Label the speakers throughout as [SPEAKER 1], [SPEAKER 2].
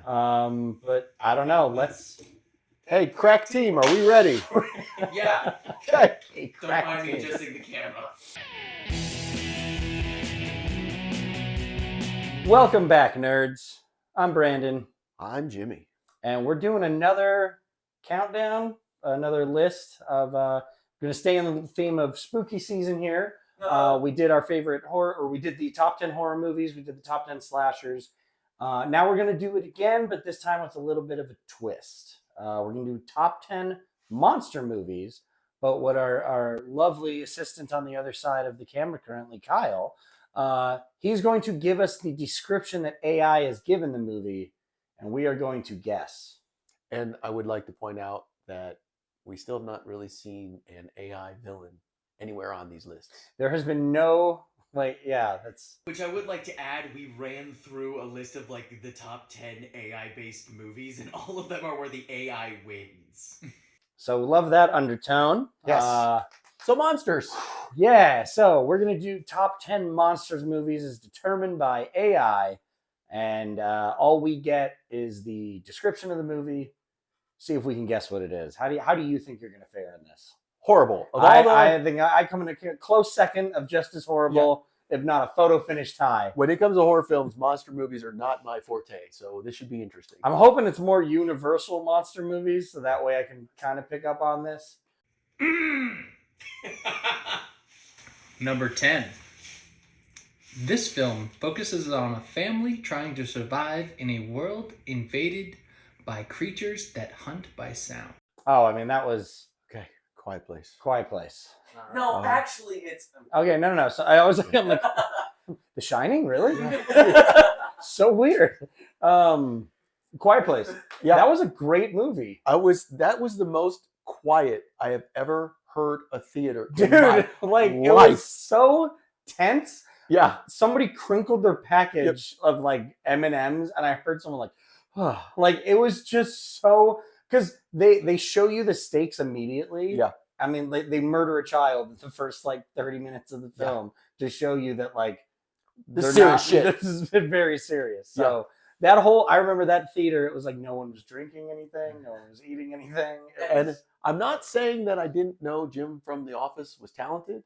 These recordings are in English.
[SPEAKER 1] But I don't know.
[SPEAKER 2] Hey, crack team, are we ready?
[SPEAKER 3] Yeah.
[SPEAKER 2] Okay.
[SPEAKER 3] Don't mind me adjusting the camera.
[SPEAKER 1] Welcome back, nerds. I'm Brandon,
[SPEAKER 2] I'm Jimmy.
[SPEAKER 1] and we're doing another countdown, another list of. We're going to stay in the theme of spooky season here. We did our favorite horror, or we did the top 10 horror movies. We did the top 10 slashers. Now we're going to do it again, but this time with a little bit of a twist. We're going to do top 10 monster movies, but what our lovely assistant on the other side of the camera currently, Kyle, he's going to give us the description that AI has given the movie, and we are going to guess.
[SPEAKER 2] And I would like to point out that we still have not really seen an AI villain anywhere on these lists.
[SPEAKER 1] There has been no, that's...
[SPEAKER 3] Which I would like to add, we ran through a list of like the top 10 AI-based movies, and all of them are where the AI wins.
[SPEAKER 1] So love that undertone.
[SPEAKER 2] Yes. So monsters.
[SPEAKER 1] Yeah, so we're going to do top 10 monsters movies as determined by AI, and all we get is the description of the movie. See if we can guess what it is. How do you think you're going to fare in this?
[SPEAKER 2] Horrible.
[SPEAKER 1] I think I come in a close second of just as horrible, if not a photo finish tie.
[SPEAKER 2] When it comes to horror films, monster movies are not my forte, so this should be interesting.
[SPEAKER 1] I'm hoping it's more universal monster movies, so that way I can kind of pick up on this.
[SPEAKER 4] Number 10. This film focuses on a family trying to survive in a world invaded by creatures that hunt by sound.
[SPEAKER 1] Oh, I mean, that was
[SPEAKER 2] Quiet Place.
[SPEAKER 1] Quiet Place.
[SPEAKER 3] No, actually, it's...
[SPEAKER 1] Okay, no. So I was I'm like, The Shining, really? So weird. Quiet Place.
[SPEAKER 2] Yeah,
[SPEAKER 1] That was a great movie.
[SPEAKER 2] that was the most quiet I have ever heard a theater.
[SPEAKER 1] Dude,
[SPEAKER 2] in my
[SPEAKER 1] like it
[SPEAKER 2] life.
[SPEAKER 1] was so tense.
[SPEAKER 2] Yeah.
[SPEAKER 1] Somebody crinkled their package of like M&Ms, and I heard someone like, oh. Like it was just so, because they show you the stakes immediately.
[SPEAKER 2] Yeah.
[SPEAKER 1] I mean, they murder a child in the first like 30 minutes of the film to show you that like
[SPEAKER 2] This serious shit.
[SPEAKER 1] This is very serious. So that whole, I remember that theater. It was like no one was drinking anything, no one was eating anything.
[SPEAKER 2] And I'm not saying that I didn't know Jim from The Office was talented,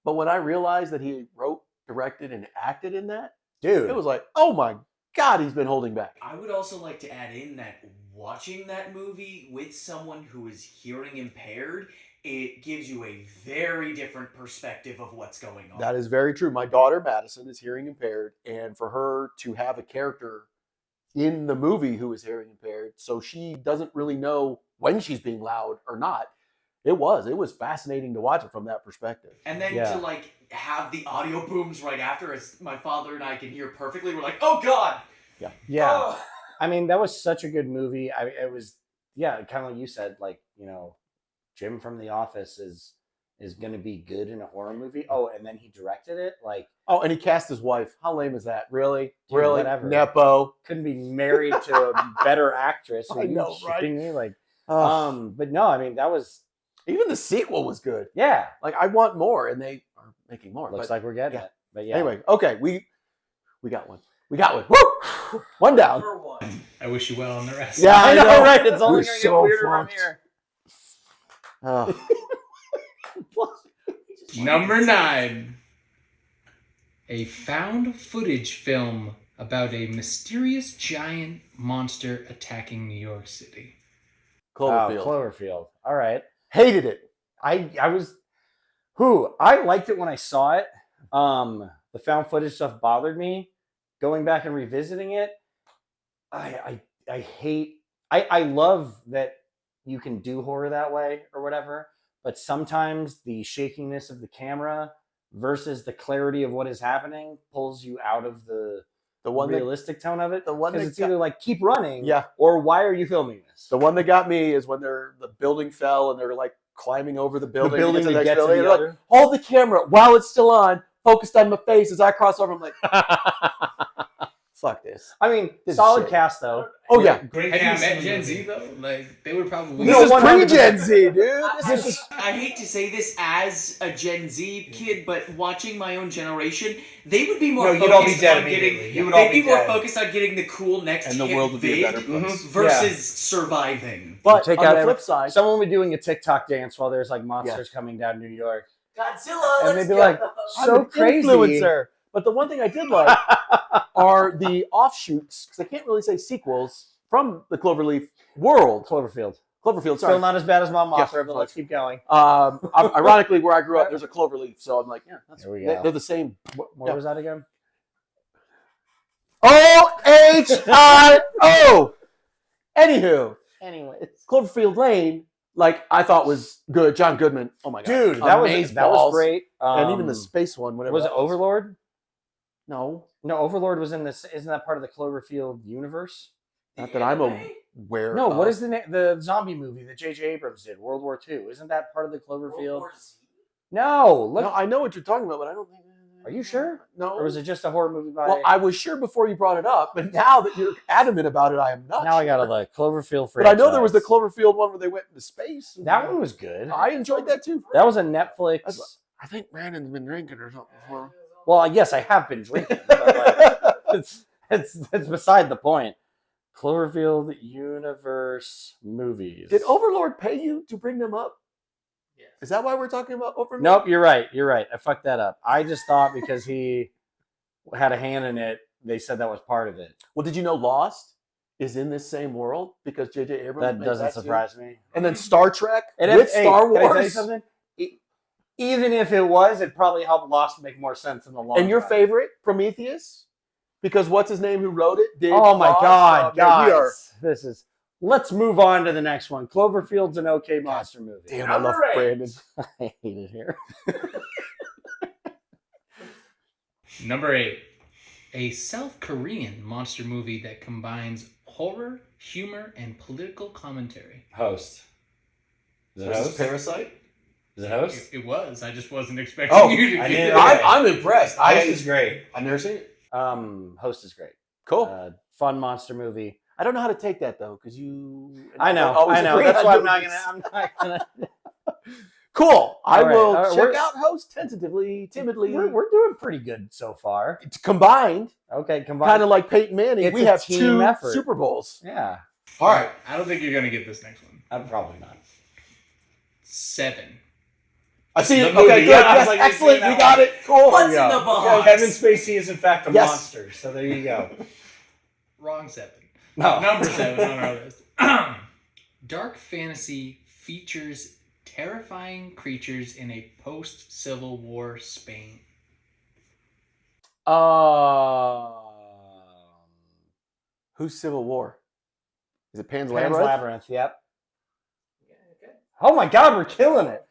[SPEAKER 2] but when I realized that he wrote, directed, and acted in that,
[SPEAKER 1] dude,
[SPEAKER 2] it was like, oh my God, he's been holding back.
[SPEAKER 3] I would also like to add in that watching that movie with someone who is hearing impaired, it gives you a very different perspective of what's going on.
[SPEAKER 2] That is very true. My daughter, Madison, is hearing impaired, and for her to have a character in the movie who is hearing impaired, so she doesn't really know when she's being loud or not. It was fascinating to watch it from that perspective.
[SPEAKER 3] And then to like have the audio booms right after, as my father and I can hear perfectly, we're like, oh God!
[SPEAKER 1] Yeah.
[SPEAKER 3] Oh.
[SPEAKER 1] I mean, that was such a good movie. It was, kind of like you said, like, Jim from The Office is going to be good in a horror movie. Oh, and then he directed it? Like,
[SPEAKER 2] oh, and he cast his wife. How lame is that? Really?
[SPEAKER 1] Dude,
[SPEAKER 2] really?
[SPEAKER 1] whatever.
[SPEAKER 2] Nepo.
[SPEAKER 1] Couldn't be married to a better actress.
[SPEAKER 2] I know, right?
[SPEAKER 1] Me? Like, but no, I mean, that was...
[SPEAKER 2] Even the sequel was good.
[SPEAKER 1] Yeah.
[SPEAKER 2] Like, I want more, and they are making more.
[SPEAKER 1] Looks like we're getting it. But yeah.
[SPEAKER 2] Anyway, okay, we got one. We got one. Woo! One down.
[SPEAKER 3] For one.
[SPEAKER 4] I wish you well on the rest.
[SPEAKER 2] Yeah,
[SPEAKER 1] I know, right? It's only
[SPEAKER 2] We're
[SPEAKER 1] going to
[SPEAKER 2] so
[SPEAKER 1] get weirder
[SPEAKER 2] fucked.
[SPEAKER 1] from here.
[SPEAKER 4] Number 9. A found footage film about a mysterious giant monster attacking New York City.
[SPEAKER 2] Cloverfield.
[SPEAKER 1] Cloverfield. All right.
[SPEAKER 2] Hated it.
[SPEAKER 1] I liked it when I saw it. The found footage stuff bothered me. Going back and revisiting it, I love that you can do horror that way or whatever, but sometimes the shakiness of the camera versus the clarity of what is happening pulls you out of the realistic tone of it.
[SPEAKER 2] The one
[SPEAKER 1] because
[SPEAKER 2] that
[SPEAKER 1] it's either like keep running,
[SPEAKER 2] Yeah.
[SPEAKER 1] or why are you filming this?
[SPEAKER 2] The one that got me is when the building fell and they're like climbing over the building,
[SPEAKER 1] to
[SPEAKER 2] the next
[SPEAKER 1] get to
[SPEAKER 2] building.
[SPEAKER 1] the
[SPEAKER 2] They're
[SPEAKER 1] other.
[SPEAKER 2] like, hold the camera while it's still on, focused on my face as I cross over. I'm like, fuck this.
[SPEAKER 1] I mean,
[SPEAKER 2] This is
[SPEAKER 1] solid
[SPEAKER 2] shit.
[SPEAKER 1] cast though.
[SPEAKER 2] Oh yeah,
[SPEAKER 3] Great
[SPEAKER 4] Have you
[SPEAKER 3] cast in
[SPEAKER 4] met
[SPEAKER 3] the
[SPEAKER 4] Gen
[SPEAKER 3] movie.
[SPEAKER 4] Z though? Like they would probably.
[SPEAKER 2] this
[SPEAKER 1] No,
[SPEAKER 2] is
[SPEAKER 1] 100%.
[SPEAKER 2] pre-Gen Z, dude.
[SPEAKER 1] This is
[SPEAKER 3] I hate to say this as a Gen Z kid, but watching my own generation, they would be more
[SPEAKER 5] No, you'd all be
[SPEAKER 3] focused
[SPEAKER 5] dead
[SPEAKER 3] on
[SPEAKER 5] immediately.
[SPEAKER 3] getting.
[SPEAKER 5] You would all
[SPEAKER 3] They'd
[SPEAKER 5] be
[SPEAKER 3] be more
[SPEAKER 5] dead.
[SPEAKER 3] focused on getting the cool next
[SPEAKER 2] And the
[SPEAKER 3] hit
[SPEAKER 2] world would be a
[SPEAKER 3] vid
[SPEAKER 2] better place.
[SPEAKER 3] versus surviving.
[SPEAKER 2] But
[SPEAKER 1] Take
[SPEAKER 2] on
[SPEAKER 1] out
[SPEAKER 2] the
[SPEAKER 1] every-
[SPEAKER 2] flip side,
[SPEAKER 1] someone would be doing a TikTok dance while there's like monsters coming down New York,
[SPEAKER 5] Godzilla.
[SPEAKER 1] and they'd be like,
[SPEAKER 2] I'm
[SPEAKER 1] so
[SPEAKER 2] an
[SPEAKER 1] crazy.
[SPEAKER 2] influencer. But the one thing I did like are the offshoots, because I can't really say sequels from the Cloverleaf world.
[SPEAKER 1] Cloverfield.
[SPEAKER 2] Cloverfield,
[SPEAKER 1] Still
[SPEAKER 2] sorry.
[SPEAKER 1] not as bad as Mount
[SPEAKER 2] Yeah.
[SPEAKER 1] Mothra, but let's keep going.
[SPEAKER 2] Ironically, where I grew up, there's a Cloverleaf, so I'm like, yeah, that's,
[SPEAKER 1] There we go.
[SPEAKER 2] they're the same.
[SPEAKER 1] What
[SPEAKER 2] Yeah.
[SPEAKER 1] was that again?
[SPEAKER 2] OHIO. Anywho,
[SPEAKER 1] Anyways,
[SPEAKER 2] Cloverfield Lane, like I thought was good. John Goodman, oh my god,
[SPEAKER 1] dude, that was
[SPEAKER 2] Amazeballs.
[SPEAKER 1] great.
[SPEAKER 2] And even the space one, whatever.
[SPEAKER 1] was it
[SPEAKER 2] that
[SPEAKER 1] Overlord?
[SPEAKER 2] No,
[SPEAKER 1] No, Overlord was in this. Isn't that part of the Cloverfield universe?
[SPEAKER 2] not that I'm aware.
[SPEAKER 1] No,
[SPEAKER 2] of.
[SPEAKER 1] what is the zombie movie that J.J. Abrams did? World War II. Isn't that part of the Cloverfield? No, look.
[SPEAKER 2] No, I know what you're talking about, but I don't think.
[SPEAKER 1] Are you sure?
[SPEAKER 2] No.
[SPEAKER 1] Or was it just a horror movie by?
[SPEAKER 2] Well, I was sure before you brought it up, but now that you're adamant about it, I am not.
[SPEAKER 1] now I
[SPEAKER 2] sure.
[SPEAKER 1] gotta look. Cloverfield
[SPEAKER 2] But I know there was the
[SPEAKER 1] franchise.
[SPEAKER 2] Cloverfield one where they went into space.
[SPEAKER 1] That one was good.
[SPEAKER 2] I enjoyed that too.
[SPEAKER 1] That was a Netflix.
[SPEAKER 2] That's- I think Brandon's been drinking or something before.
[SPEAKER 1] Well, yes, I have been drinking. But like, it's beside the point. Cloverfield universe movies.
[SPEAKER 2] Did Overlord pay you to bring them up? Is that why we're talking about Overlord?
[SPEAKER 1] Nope, you're right. You're right. I fucked that up. I just thought because he had a hand in it, they said that was part of it.
[SPEAKER 2] Well, did you know Lost is in this same world because J.J. Abrams
[SPEAKER 1] That
[SPEAKER 2] made
[SPEAKER 1] doesn't
[SPEAKER 2] too?
[SPEAKER 1] surprise me.
[SPEAKER 2] And then Star Trek
[SPEAKER 1] And
[SPEAKER 2] with
[SPEAKER 1] hey,
[SPEAKER 2] Star
[SPEAKER 1] can I tell you
[SPEAKER 2] Wars.
[SPEAKER 1] something? Even if it was, it probably helped Lost make more sense in the long
[SPEAKER 2] And your
[SPEAKER 1] run.
[SPEAKER 2] favorite, Prometheus? Because what's his name who wrote it? Did
[SPEAKER 1] Oh my
[SPEAKER 2] Lost.
[SPEAKER 1] God,
[SPEAKER 2] Man, we are-
[SPEAKER 1] guys! This is. Let's move on to the next one. Cloverfield's an okay monster movie.
[SPEAKER 2] Damn, I love
[SPEAKER 5] Number 8.
[SPEAKER 2] Brandon.
[SPEAKER 1] I hate it here.
[SPEAKER 4] Number 8, a South Korean monster movie that combines horror, humor, and political commentary.
[SPEAKER 1] Host. Is
[SPEAKER 2] This is Parasite?
[SPEAKER 1] Is it Host?
[SPEAKER 4] It was. I just wasn't expecting
[SPEAKER 2] Oh,
[SPEAKER 4] you to
[SPEAKER 1] I
[SPEAKER 4] get
[SPEAKER 1] didn't-
[SPEAKER 4] it.
[SPEAKER 1] okay.
[SPEAKER 2] I'm impressed.
[SPEAKER 1] Host is great.
[SPEAKER 2] I've never seen it.
[SPEAKER 1] Host is great.
[SPEAKER 2] Cool.
[SPEAKER 1] Fun monster movie.
[SPEAKER 2] I don't know how to take that though, because you.
[SPEAKER 1] I know.
[SPEAKER 2] always
[SPEAKER 1] I know.
[SPEAKER 2] agree
[SPEAKER 1] That's
[SPEAKER 2] on
[SPEAKER 1] why I'm
[SPEAKER 2] movies.
[SPEAKER 1] not gonna.
[SPEAKER 2] Cool. I
[SPEAKER 1] All right,
[SPEAKER 2] will
[SPEAKER 1] all right,
[SPEAKER 2] check
[SPEAKER 1] we're-
[SPEAKER 2] out Host tentatively, timidly.
[SPEAKER 1] We're doing pretty good so far.
[SPEAKER 2] It's combined,
[SPEAKER 1] Okay, combined.
[SPEAKER 2] kind of like Peyton Manning.
[SPEAKER 1] It's
[SPEAKER 2] we
[SPEAKER 1] a
[SPEAKER 2] have
[SPEAKER 1] team
[SPEAKER 2] 2
[SPEAKER 1] effort.
[SPEAKER 2] Super Bowls.
[SPEAKER 1] Yeah.
[SPEAKER 2] All right.
[SPEAKER 4] I don't think you're going to get this next one.
[SPEAKER 1] I'm probably not.
[SPEAKER 4] 7.
[SPEAKER 2] I see
[SPEAKER 5] The
[SPEAKER 2] it.
[SPEAKER 5] movie,
[SPEAKER 2] Okay, good.
[SPEAKER 5] yeah, I was
[SPEAKER 2] Yes,
[SPEAKER 5] like,
[SPEAKER 2] excellent.
[SPEAKER 5] that
[SPEAKER 2] We got
[SPEAKER 5] one.
[SPEAKER 2] it. Cool.
[SPEAKER 3] What's
[SPEAKER 1] There
[SPEAKER 3] in
[SPEAKER 1] you
[SPEAKER 3] the
[SPEAKER 1] go.
[SPEAKER 3] box?
[SPEAKER 1] Kevin Spacey is in fact a
[SPEAKER 2] Yes.
[SPEAKER 1] monster. So there you go.
[SPEAKER 4] Wrong 7.
[SPEAKER 1] No.
[SPEAKER 4] Number 7 on our list. Dark fantasy features terrifying creatures in a post-Civil War Spain.
[SPEAKER 2] Who's Civil War? Is it Pan's
[SPEAKER 1] Pan's
[SPEAKER 2] Labyrinth?
[SPEAKER 1] Labyrinth. Yep. Oh my God, we're killing it.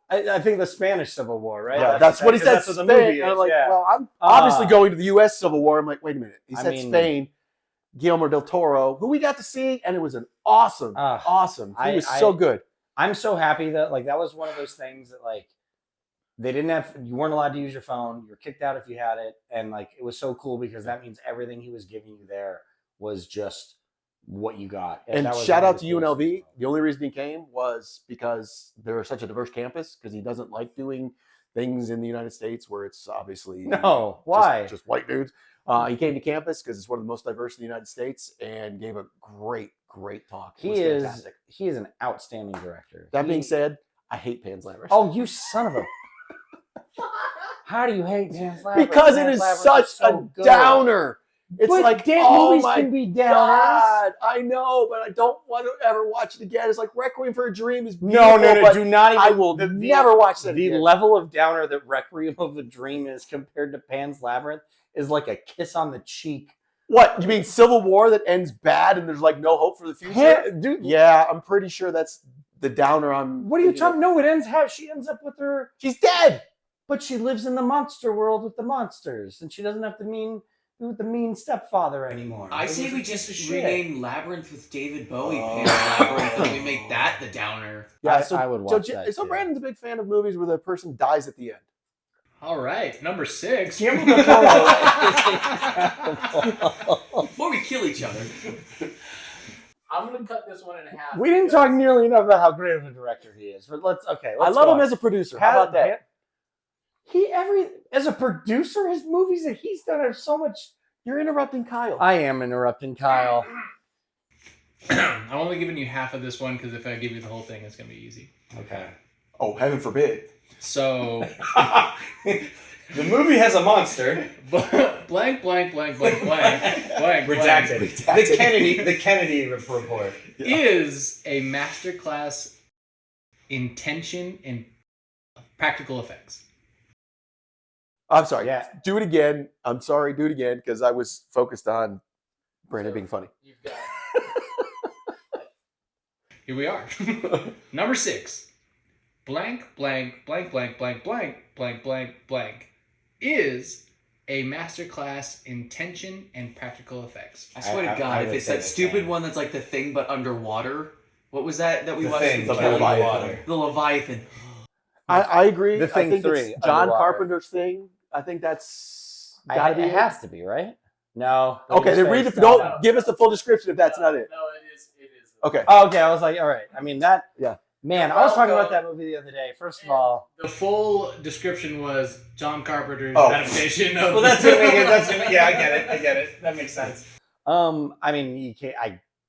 [SPEAKER 1] I think the Spanish Civil War, right?
[SPEAKER 2] Yeah, that's what he said.
[SPEAKER 1] That's what the
[SPEAKER 2] Spain.
[SPEAKER 1] movie is.
[SPEAKER 2] And I'm like,
[SPEAKER 1] yeah.
[SPEAKER 2] well, I'm obviously
[SPEAKER 1] Ah.
[SPEAKER 2] going to the U.S. Civil War. I'm like, wait a minute. He
[SPEAKER 1] I
[SPEAKER 2] said
[SPEAKER 1] mean-
[SPEAKER 2] Spain. Guillermo del Toro, who we got to see, and it was an awesome,
[SPEAKER 1] Ah.
[SPEAKER 2] awesome. He
[SPEAKER 1] I-
[SPEAKER 2] was so good.
[SPEAKER 1] I'm so happy that like that was one of those things that like they didn't have you weren't allowed to use your phone. You were kicked out if you had it, and like it was so cool because that means everything he was giving you there was just what you got.
[SPEAKER 2] And
[SPEAKER 1] that was
[SPEAKER 2] shout
[SPEAKER 1] one
[SPEAKER 2] out
[SPEAKER 1] of
[SPEAKER 2] to
[SPEAKER 1] the coolest
[SPEAKER 2] UNLV.
[SPEAKER 1] things.
[SPEAKER 2] The only reason he came was because they're such a diverse campus, because he doesn't like doing things in the United States where it's obviously
[SPEAKER 1] No, why?
[SPEAKER 2] just white dudes. He came to campus because it's one of the most diverse in the United States and gave a great talk. It was fantastic.
[SPEAKER 1] He is an outstanding director.
[SPEAKER 2] That being
[SPEAKER 1] He-
[SPEAKER 2] said, I hate Pan's Labyrinth.
[SPEAKER 1] oh, you son of a! How do you hate Pan's Labyrinth?
[SPEAKER 2] because it
[SPEAKER 1] Pan's
[SPEAKER 2] is
[SPEAKER 1] Labyrinth
[SPEAKER 2] such
[SPEAKER 1] so
[SPEAKER 2] a
[SPEAKER 1] good.
[SPEAKER 2] downer. It's
[SPEAKER 1] But
[SPEAKER 2] like,
[SPEAKER 1] damn,
[SPEAKER 2] oh
[SPEAKER 1] movies
[SPEAKER 2] my
[SPEAKER 1] can be downers.
[SPEAKER 2] God, I know, but I don't want to ever watch it again. It's like Requiem for a Dream is
[SPEAKER 1] No,
[SPEAKER 2] beautiful,
[SPEAKER 1] no,
[SPEAKER 2] but
[SPEAKER 1] do not even.
[SPEAKER 2] I will never watch that
[SPEAKER 1] The
[SPEAKER 2] again.
[SPEAKER 1] level of downer that Requiem of a Dream is compared to Pan's Labyrinth is like a kiss on the cheek.
[SPEAKER 2] What, you mean Civil War that ends bad and there's like no hope for the future?
[SPEAKER 1] Dude,
[SPEAKER 2] Yeah, I'm pretty sure that's the downer I'm
[SPEAKER 1] what are you
[SPEAKER 2] thinking of.
[SPEAKER 1] talking? No, it ends how she ends up with her,
[SPEAKER 2] She's dead.
[SPEAKER 1] but she lives in the monster world with the monsters, and she doesn't have to be with the mean stepfather anymore.
[SPEAKER 3] I
[SPEAKER 1] It
[SPEAKER 3] say
[SPEAKER 1] was
[SPEAKER 3] we
[SPEAKER 1] a piece of
[SPEAKER 3] just
[SPEAKER 1] shit.
[SPEAKER 3] rename Labyrinth with David Bowie
[SPEAKER 2] Oh.
[SPEAKER 3] Pan's Labyrinth, and we make that the downer.
[SPEAKER 2] Yeah,
[SPEAKER 1] I would watch that,
[SPEAKER 2] So
[SPEAKER 1] too.
[SPEAKER 2] Brandon's a big fan of movies where the person dies at the end.
[SPEAKER 4] All right, number 6.
[SPEAKER 1] Guillermo del Toro.
[SPEAKER 3] Before we kill each other.
[SPEAKER 4] I'm gonna cut this one in half.
[SPEAKER 1] We didn't talk nearly enough about how great of a director he is, but let's
[SPEAKER 2] I
[SPEAKER 1] love
[SPEAKER 2] love him as a producer. How about that?
[SPEAKER 1] As a producer, his movies that he's done are so much.
[SPEAKER 2] You're interrupting Kyle.
[SPEAKER 1] I am interrupting Kyle.
[SPEAKER 4] I'm only giving you half of this one because if I give you the whole thing, it's gonna be easy.
[SPEAKER 1] Okay.
[SPEAKER 2] Oh, heaven forbid.
[SPEAKER 4] So,
[SPEAKER 5] The movie has a monster.
[SPEAKER 4] blank, blank, blank, blank, blank, blank,
[SPEAKER 5] Redacted.
[SPEAKER 2] Redacted.
[SPEAKER 5] The Kennedy report.
[SPEAKER 4] is a masterclass in tension and practical effects.
[SPEAKER 2] I'm sorry.
[SPEAKER 1] Yeah.
[SPEAKER 2] Do it again. I'm sorry. Do it again because I was focused on Brandon being funny.
[SPEAKER 4] You've got. Here we are. Number 6. Blank, blank, blank, blank, blank, blank, blank, blank, blank is a masterclass in tension and practical effects.
[SPEAKER 3] I swear to
[SPEAKER 5] I
[SPEAKER 3] God, if
[SPEAKER 5] would
[SPEAKER 3] it's
[SPEAKER 5] say
[SPEAKER 3] that
[SPEAKER 5] the
[SPEAKER 3] stupid
[SPEAKER 5] same.
[SPEAKER 3] one that's like The Thing but underwater. What was that we
[SPEAKER 5] The
[SPEAKER 3] watched?
[SPEAKER 5] Thing,
[SPEAKER 3] with
[SPEAKER 5] but
[SPEAKER 3] Kelly?
[SPEAKER 5] underwater.
[SPEAKER 3] The Leviathan.
[SPEAKER 2] I agree.
[SPEAKER 1] The Thing
[SPEAKER 2] I think
[SPEAKER 1] 3,
[SPEAKER 2] it's John
[SPEAKER 1] Underwater.
[SPEAKER 2] Carpenter's thing. I think that's gotta be
[SPEAKER 1] It
[SPEAKER 2] it.
[SPEAKER 1] has to be, right? No.
[SPEAKER 2] Okay, then read it. Don't give us the full description if that's not it.
[SPEAKER 4] No, it is.
[SPEAKER 2] Okay.
[SPEAKER 1] Oh, okay, I was like, all right. I mean that.
[SPEAKER 2] Yeah.
[SPEAKER 1] Man, I was talking about that movie the other day. First of all,
[SPEAKER 4] The full description was John Carpenter's
[SPEAKER 5] Oh.
[SPEAKER 4] adaptation of.
[SPEAKER 5] Well, that's gonna make it. Yeah, I get it. That makes sense.
[SPEAKER 1] I mean, you can't.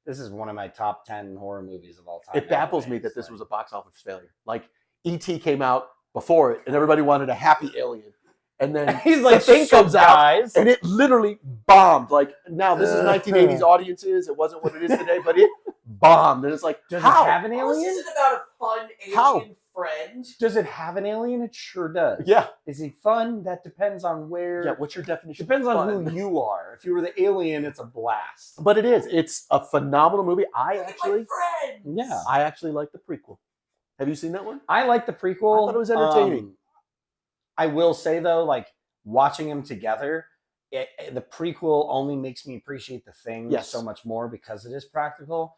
[SPEAKER 1] This is one of my top 10 horror movies of all time.
[SPEAKER 2] It baffles me that this was a box office failure. Like E.T. came out before it, and everybody wanted a happy alien, and then
[SPEAKER 1] He's like,
[SPEAKER 2] The Thing comes out,
[SPEAKER 1] guys.
[SPEAKER 2] and it literally bombed. Like now, this is 1980s audiences. It wasn't what it is today, but it bombed, and it's like,
[SPEAKER 1] Does
[SPEAKER 2] how?
[SPEAKER 1] it have an
[SPEAKER 3] Oh, this
[SPEAKER 1] alien?
[SPEAKER 3] isn't about a fun alien
[SPEAKER 2] How?
[SPEAKER 3] friend.
[SPEAKER 1] Does it have an alien? It sure does.
[SPEAKER 2] Yeah,
[SPEAKER 1] Is he fun? That depends on where.
[SPEAKER 2] yeah. What's your definition?
[SPEAKER 1] Depends
[SPEAKER 2] of
[SPEAKER 1] on
[SPEAKER 2] fun?
[SPEAKER 1] who you are. If you were the alien, it's a blast.
[SPEAKER 2] But it is. It's a phenomenal movie. I
[SPEAKER 3] Look at
[SPEAKER 2] actually
[SPEAKER 3] my friends.
[SPEAKER 1] Yeah.
[SPEAKER 2] like the prequel. Have you seen that one?
[SPEAKER 1] I like the prequel.
[SPEAKER 2] I thought it was entertaining.
[SPEAKER 1] I will say though, like watching them together, the prequel only makes me appreciate the thing
[SPEAKER 2] Yes.
[SPEAKER 1] so much more because it is practical.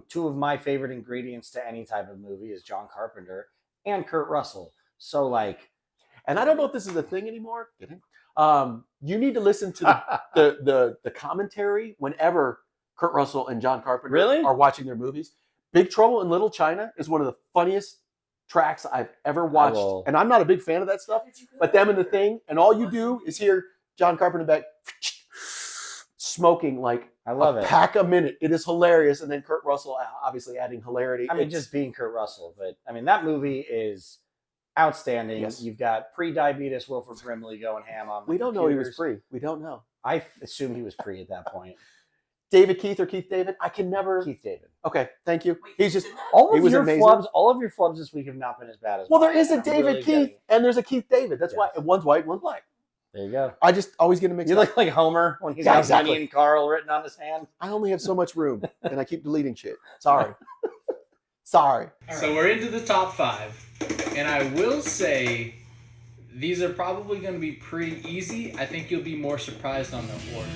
[SPEAKER 1] Two of my favorite ingredients to any type of movie is John Carpenter and Kurt Russell. So like,
[SPEAKER 2] And I don't know if this is a thing anymore. You need to listen to the commentary whenever Kurt Russell and John Carpenter
[SPEAKER 1] Really?
[SPEAKER 2] are watching their movies. Big Trouble in Little China is one of the funniest tracks I've ever watched.
[SPEAKER 1] will-
[SPEAKER 2] And I'm not a big fan of that stuff, but them and the thing, and all you do is hear John Carpenter back smoking like
[SPEAKER 1] I love
[SPEAKER 2] a
[SPEAKER 1] it.
[SPEAKER 2] pack a minute. It is hilarious. And then Kurt Russell obviously adding hilarity.
[SPEAKER 1] I mean,
[SPEAKER 2] It's-
[SPEAKER 1] just being Kurt Russell, but I mean that movie is outstanding.
[SPEAKER 2] Yes.
[SPEAKER 1] You've got pre-diabetes Wilford Brimley going ham on. The
[SPEAKER 2] we don't know he was
[SPEAKER 1] computers.
[SPEAKER 2] free. We don't know.
[SPEAKER 1] I assumed he was pre at that point.
[SPEAKER 2] David Keith or Keith David? I can never.
[SPEAKER 1] Keith David.
[SPEAKER 2] Okay, thank you.
[SPEAKER 3] Wait,
[SPEAKER 2] He's just.
[SPEAKER 1] All
[SPEAKER 2] He
[SPEAKER 1] of
[SPEAKER 2] was
[SPEAKER 1] your
[SPEAKER 2] amazing.
[SPEAKER 1] flubs, all of your flubs this week have not been as bad as.
[SPEAKER 2] Well, there
[SPEAKER 1] mine.
[SPEAKER 2] is a
[SPEAKER 1] I'm
[SPEAKER 2] David
[SPEAKER 1] really
[SPEAKER 2] Keith
[SPEAKER 1] getting-
[SPEAKER 2] and there's a Keith David. That's why one's white, one's black.
[SPEAKER 1] There you go.
[SPEAKER 2] I just always get them mixed
[SPEAKER 1] You
[SPEAKER 2] up.
[SPEAKER 1] look like Homer when he's
[SPEAKER 2] Yeah,
[SPEAKER 1] got
[SPEAKER 2] exactly.
[SPEAKER 1] Vinny and Carl written on his hand.
[SPEAKER 2] I only have so much room, and I keep deleting shit. Sorry. Sorry.
[SPEAKER 4] So we're into the top 5, and I will say these are probably going to be pretty easy. I think you'll be more surprised on the order.